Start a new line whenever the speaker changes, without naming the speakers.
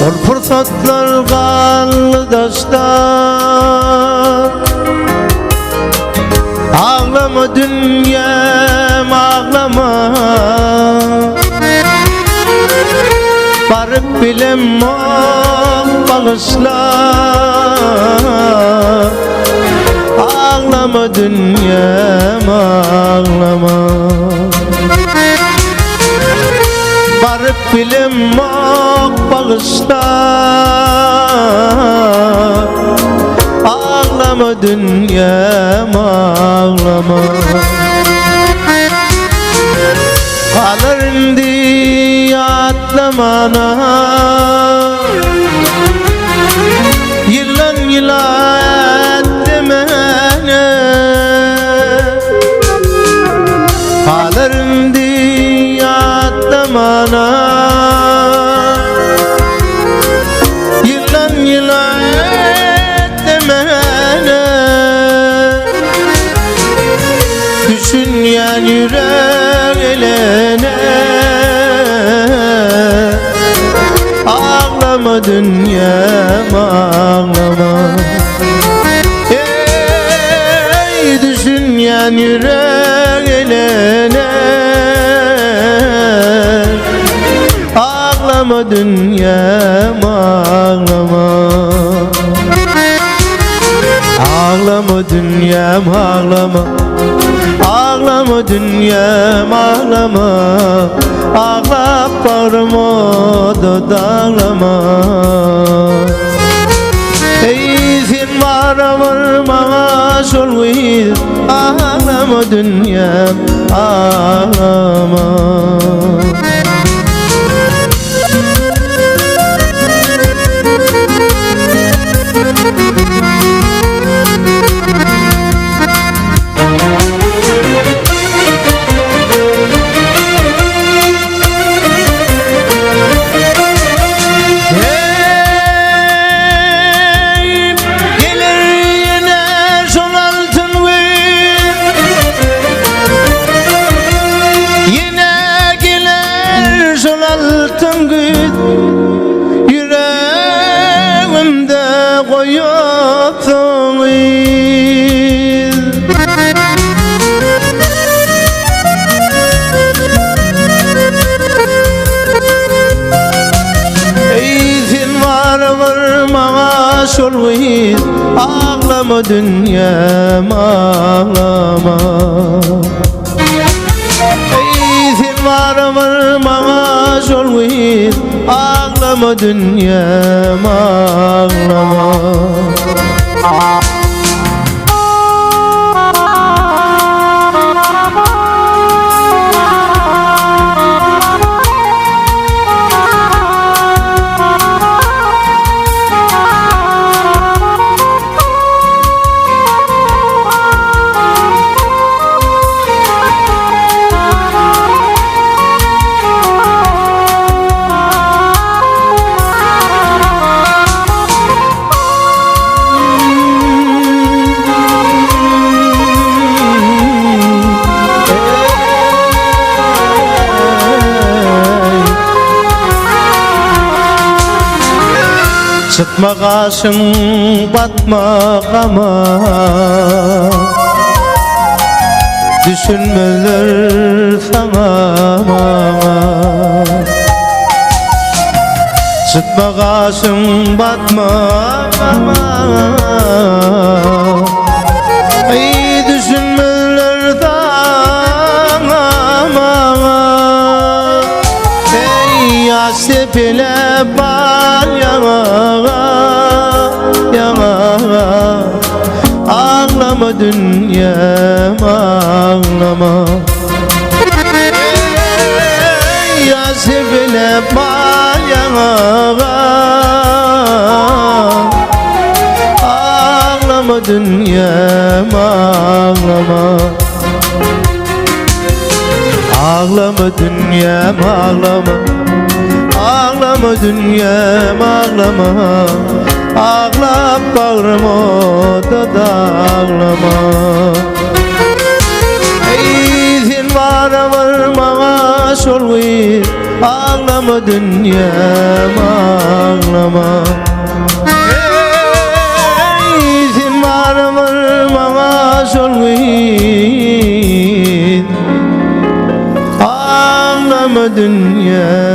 Ol fırsatlar kallı taşlar. Ağlama dünyam ağlama, barıp bilem ol bağışla. Ağlama dünyam ağlama, barıp bilem ol bağışla. Ağlama dünyam ağlama. Kalır indi atlamana, yılan yılan demene. Kalır indi atlamana, yılan yılan demene. Düşünyen yürek elene, ağlama dünyam ağlama. Ey düşünyen yürek elene, ağlama dünyam ağlama. Ağlama dünyam ağlama, ağlama dünyam ağlama. Ağlap bağrıma da dağlama. Ey sen varama şol gıyır, ağlama dünyam ağlama. Yüreğimde koyuyorsun iz. Ey sen varma şol iz, ağlama dünyam ağlama. Ey sen varma şol iz, ağlama dünyam ağlama. Sıtma kaşım batma kama, düşünmeler sana bana. Sıtma kaşım batma kama, ey düşünmeler sana bana. Ey yasip ile bal yana, ağlama dünyam ağlama. Ey yasibine bayana, ağlama dünyam ağlama. Ağlama dünyam ağlama, ağlama dünyam ağlama. Ağlap bağrıma da dağlama. Ey sen varma şol gıyır, Ağlama dünyam ağlama. Ey sen varmır bana solgin, ağlama dünyam.